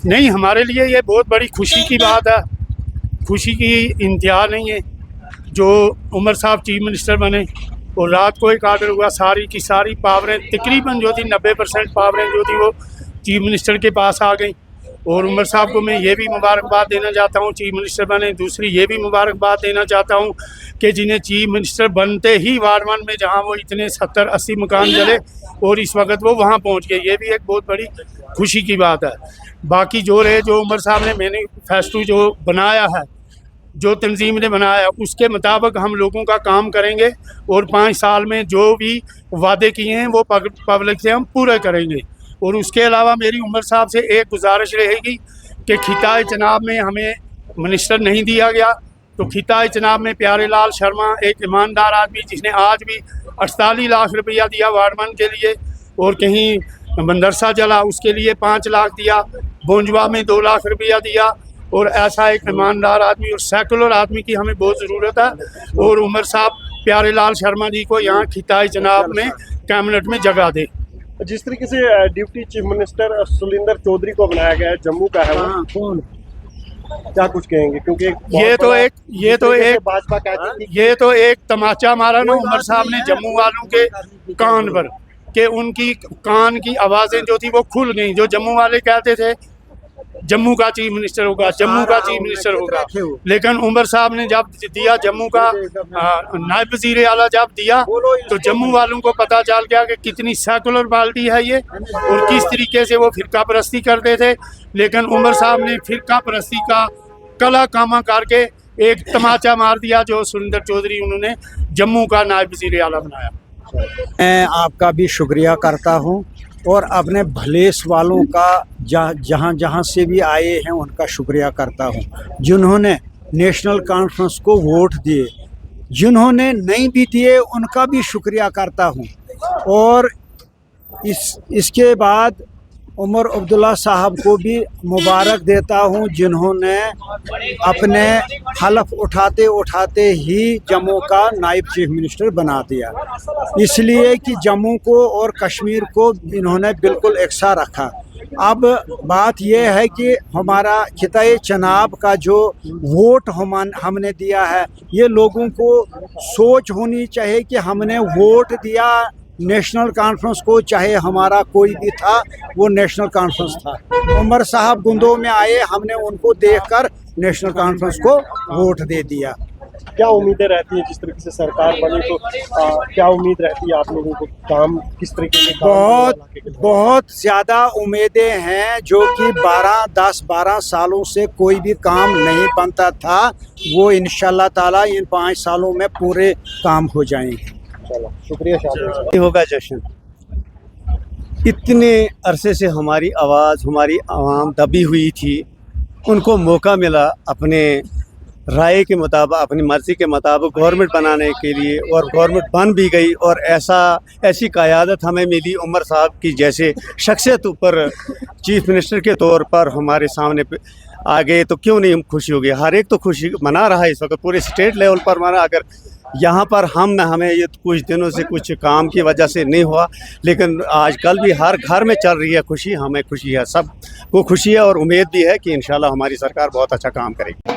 नहीं, हमारे लिए ये बहुत बड़ी खुशी की बात है, खुशी की इंतहा नहीं है। जो उमर साहब चीफ मिनिस्टर बने और रात को एक आर्डर हुआ, सारी की सारी पावरें तकरीबन जो थी 90% पावरें जो थी वो चीफ मिनिस्टर के पास आ गई। और उमर साहब को मैं ये भी मुबारकबाद देना चाहता हूँ, चीफ मिनिस्टर बने। दूसरी ये भी मुबारकबाद देना चाहता हूँ कि जिन्हें चीफ मिनिस्टर बनते ही वार्ड 1 में जहाँ वो इतने 70-80 मकान जले और इस वक्त वो वहाँ पहुँच गए, ये भी एक बहुत बड़ी खुशी की बात है। बाकी जो रहे, जो उमर साहब ने मैनिफेस्टो जो बनाया है, जो तंजीम ने बनाया, उसके मुताबिक हम लोगों का काम करेंगे और 5 साल में जो भी वादे किए हैं वो पब्लिक से हम पूरे करेंगे। और उसके अलावा मेरी उमर साहब से एक गुजारिश रहेगी कि खिताए चनाब में हमें मिनिस्टर नहीं दिया गया, तो खिताए चनाब में प्यारे लाल शर्मा एक ईमानदार आदमी जिसने आज भी 48 लाख रुपया दिया वार्ड 1 के लिए, और कहीं मंदरसा जला उसके लिए 5 लाख दिया, बोंजवा में 2 लाख रुपया दिया। और ऐसा एक ईमानदार आदमी और सेकुलर आदमी की हमें बहुत ज़रूरत है। और उमर साहब प्यारे लाल शर्मा जी को यहाँ खिताए चनाब में कैबिनेट में जगह दे। जिस तरीके से deputy chief minister Surinder Chaudhary को बनाया गया है, जम्मू का है, कौन क्या कुछ कहेंगे? क्योंकि ये तो एक तमाचा मारा ना उमर साहब ने जम्मू वालों के कान पर, कि उनकी कान की आवाज़ें जो थी वो खुल गई। जो जम्मू वाले कहते थे जम्मू का चीफ मिनिस्टर होगा, जम्मू का चीफ मिनिस्टर होगा, लेकिन उमर साहब ने जब दिया जम्मू का नायब वज़ीर आला जब दिया तो जम्मू वालों को पता चल गया कि कितनी सेकुलर पार्टी है ये और किस तरीके से वो फिरका परस्ती करते थे। लेकिन उमर साहब ने फिरका परस्ती का कला कामा करके एक तमाचा मार दिया, जो सुलिंदर चौधरी उन्होंने जम्मू का नायब वज़ीर आला बनाया। मैं आपका भी शुक्रिया करता हूँ और अपने भलेस वालों का जहाँ जहाँ से भी आए हैं उनका शुक्रिया करता हूँ, जिन्होंने नेशनल कॉन्फ्रेंस को वोट दिए, जिन्होंने नहीं भी दिए उनका भी शुक्रिया करता हूँ। और इसके बाद उमर अब्दुल्ला साहब को भी मुबारक देता हूँ, जिन्होंने अपने हलफ उठाते उठाते ही जम्मू का नायब चीफ मिनिस्टर बना दिया, इसलिए कि जम्मू को और कश्मीर को इन्होंने बिल्कुल एकसा रखा। अब बात यह है कि हमारा खिताए चनाब का जो वोट हमने दिया है, ये लोगों को सोच होनी चाहिए कि हमने वोट दिया नेशनल कॉन्फ्रेंस को, चाहे हमारा कोई भी था वो नेशनल कॉन्फ्रेंस था। उमर साहब गुंदों में आए, हमने उनको देखकर नेशनल कॉन्फ्रेंस को वोट दे दिया। क्या उम्मीदें रहती है जिस तरीके से सरकार बनी, तो क्या उम्मीद रहती है आप लोगों को? काम किस तरीके से? बहुत ज़्यादा उम्मीदें हैं, जो कि 10-12 सालों से कोई भी काम नहीं बनता था, वो इंशाल्लाह ताला इन 5 सालों में पूरे काम हो जाएंगे। चलो शुक्रिया। शादी होगा जश्न। इतने अरसे से हमारी आवाज़, हमारी आवाम दबी हुई थी, उनको मौका मिला अपने राय के मुताबिक, अपनी मर्ज़ी के मुताबिक गवर्नमेंट बनाने के लिए, और गवर्नमेंट बन भी गई। और ऐसी क़यादत हमें मिली उमर साहब की जैसे शख्सियत ऊपर चीफ मिनिस्टर के तौर पर हमारे सामने आ गए, तो क्यों नहीं हम खुशी हो गए। हर एक तो खुशी मना रहा है इस वक्त, पूरे स्टेट लेवल पर मना। अगर यहाँ पर हमें ये कुछ दिनों से कुछ काम की वजह से नहीं हुआ, लेकिन आजकल भी हर घर में चल रही है खुशी, हमें खुशी है, सबको खुशी है और उम्मीद भी है कि इंशाल्लाह हमारी सरकार बहुत अच्छा काम करेगी।